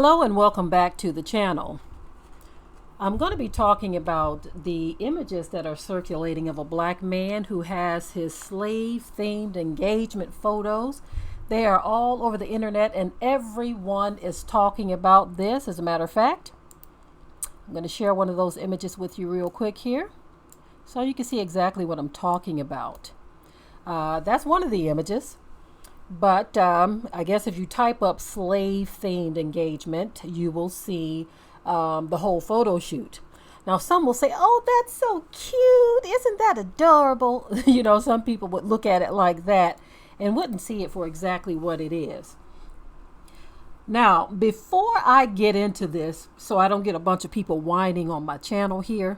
Hello and welcome back to the channel. I'm going to be talking about the images that are circulating of a black man who has his slave-themed engagement photos. They are all over the internet and everyone is talking about this. As a matter of fact, I'm going to share one of those images with you real quick here so you can see exactly what I'm talking about. That's one of the images. But I guess if you type up slave-themed engagement, you will see the whole photo shoot. Now, some will say, oh, that's so cute. Isn't that adorable? You know, some people would look at it like that and wouldn't see it for exactly what it is. Now, before I get into this, so I don't get a bunch of people whining on my channel here,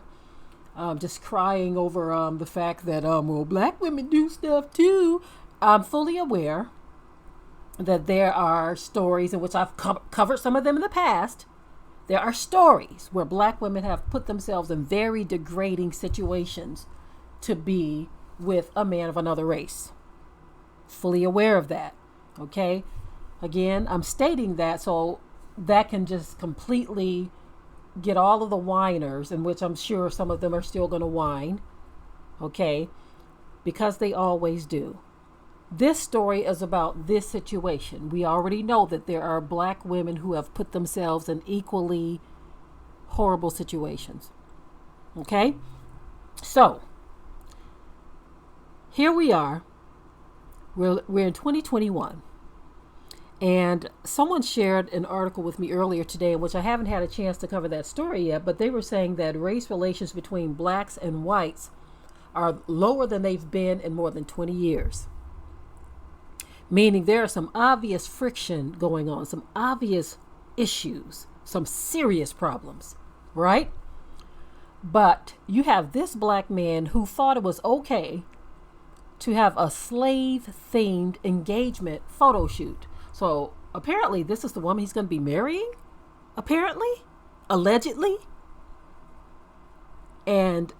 just crying over the fact that, well, black women do stuff too. I'm fully aware that there are stories in which I've covered some of them in the past. There are stories where black women have put themselves in very degrading situations to be with a man of another race. Fully aware of that. Okay? Again, I'm stating that so that can just completely get all of the whiners, in which I'm sure some of them are still going to whine. Okay? Because they always do. This story is about this situation. We already know that there are black women who have put themselves in equally horrible situations. Okay? So, here we are. We're in 2021. And someone shared an article with me earlier today in which I haven't had a chance to cover that story yet, but they were saying that race relations between blacks and whites are lower than they've been in more than 20 years. Meaning there are some obvious friction going on, some obvious issues, some serious problems, right? But you have this black man who thought it was okay to have a slave-themed engagement photo shoot. So apparently this is the woman he's going to be marrying, apparently, allegedly. And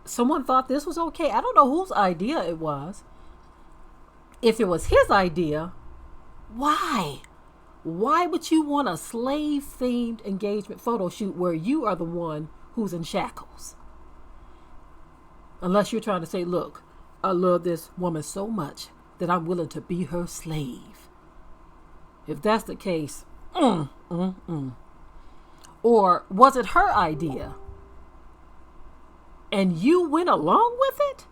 someone thought this was okay. I don't know whose idea it was. If it was his idea, why? Why would you want a slave-themed engagement photo shoot where you are the one who's in shackles? Unless you're trying to say, look, I love this woman so much that I'm willing to be her slave. If that's the case, Or was it her idea? And you went along with it?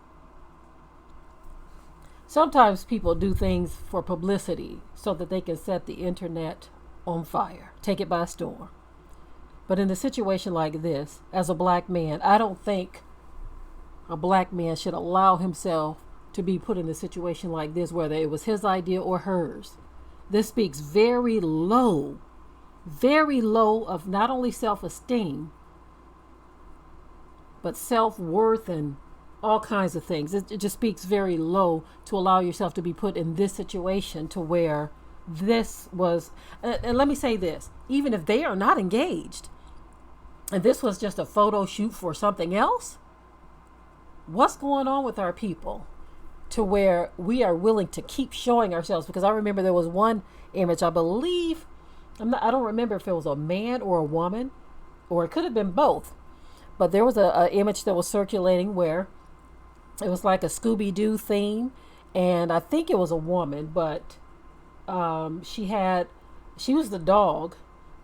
Sometimes people do things for publicity so that they can set the internet on fire, take it by storm. But in a situation like this, as a black man, I don't think a black man should allow himself to be put in a situation like this, whether it was his idea or hers. This speaks very low of not only self-esteem, but self-worth and all kinds of things. It just speaks very low to allow yourself to be put in this situation to where this was, and let me say this, even if they are not engaged and this was just a photo shoot for something else, what's going on with our people to where we are willing to keep showing ourselves? Because I remember there was one image, I believe, I don't remember if it was a man or a woman, or it could have been both, but there was a image that was circulating where it was like a Scooby-Doo theme, and I think it was a woman, but she was the dog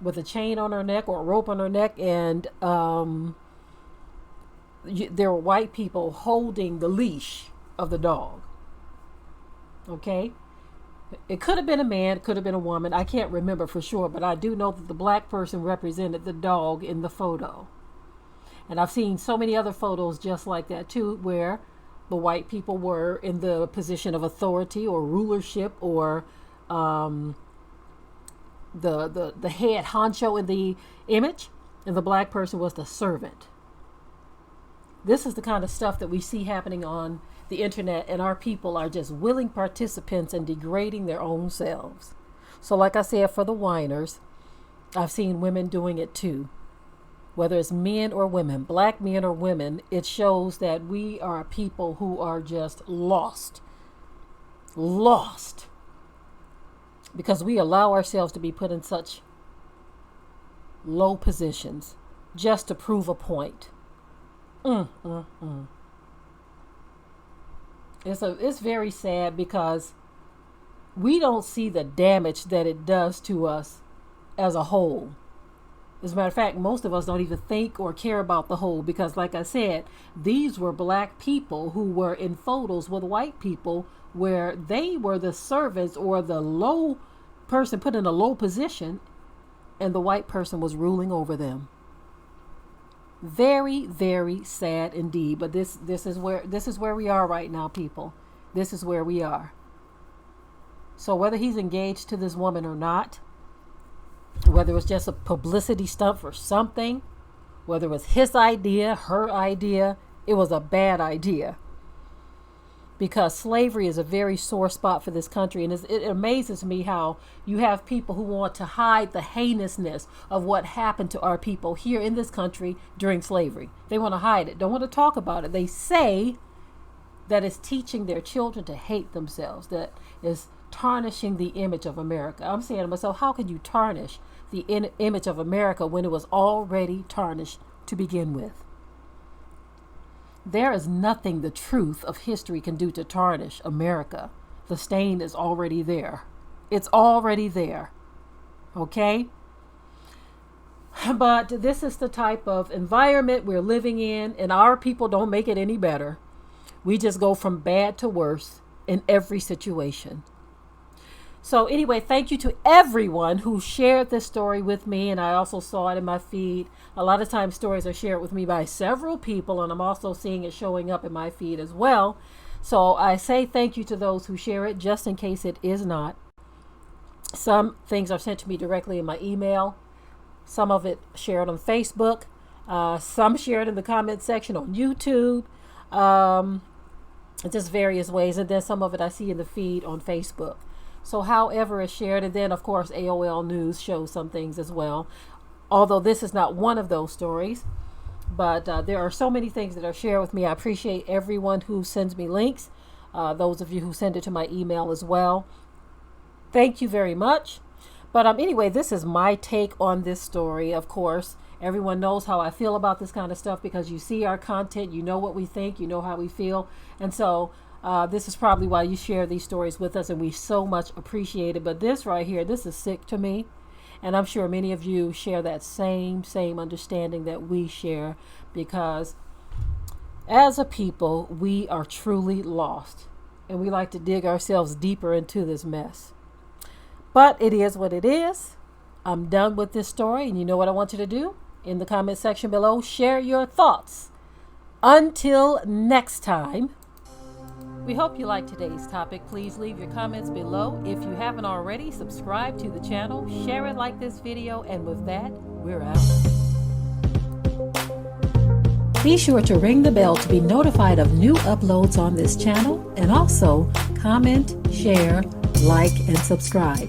with a chain on her neck or a rope on her neck, and there were white people holding the leash of the dog. Okay? It could have been a man, it could have been a woman. I can't remember for sure, but I do know that the black person represented the dog in the photo. And I've seen so many other photos just like that too, where the white people were in the position of authority or rulership, or the head honcho in the image, and the black person was the servant. This is the kind of stuff that we see happening on the internet, and our people are just willing participants in degrading their own selves. So like I said, for the whiners, I've seen women doing it too. Whether it's men or women, black men or women, it shows that we are a people who are just lost. Because we allow ourselves to be put in such low positions just to prove a point. It's very sad because we don't see the damage that it does to us as a whole. As a matter of fact, most of us don't even think or care about the whole because, like I said, these were black people who were in photos with white people where they were the servants or the low person put in a low position and the white person was ruling over them. Very, very sad indeed. But this is where we are right now, people. This is where we are. So whether he's engaged to this woman or not, whether it was just a publicity stunt for something, whether it was his idea, her idea, it was a bad idea. Because slavery is a very sore spot for this country. And it amazes me how you have people who want to hide the heinousness of what happened to our people here in this country during slavery. They want to hide it, don't want to talk about it. They say that it's teaching their children to hate themselves, that is tarnishing the image of America. I'm saying to myself, how could you tarnish the image of America when it was already tarnished to begin with? There is nothing the truth of history can do to tarnish America. The stain is already there. It's already there. Okay? But this is the type of environment we're living in, and our people don't make it any better. We just go from bad to worse in every situation. So anyway, thank you to everyone who shared this story with me, and I also saw it in my feed. A lot of times stories are shared with me by several people, and I'm also seeing it showing up in my feed as well. So I say thank you to those who share it, just in case it is not. Some things are sent to me directly in my email. Some of it shared on Facebook. Some shared in the comment section on YouTube. Just various ways. And then some of it I see in the feed on Facebook. So however it's shared, and then of course AOL News shows some things as well, although this is not one of those stories. But there are so many things that are shared with me. I appreciate everyone who sends me links, those of you who send it to my email as well. Thank you very much. But anyway, this is my take on this story. Of course, everyone knows how I feel about this kind of stuff because you see our content, you know what we think, you know how we feel. And so this is probably why you share these stories with us, and we so much appreciate it. But this right here, this is sick to me. And I'm sure many of you share that same understanding that we share, because as a people, we are truly lost. And we like to dig ourselves deeper into this mess. But it is what it is. I'm done with this story. And you know what I want you to do? In the comment section below, share your thoughts. Until next time. We hope you liked today's topic. Please leave your comments below. If you haven't already, subscribe to the channel, share it like this video, and with that, we're out. Be sure to ring the bell to be notified of new uploads on this channel, and also comment, share, like, and subscribe.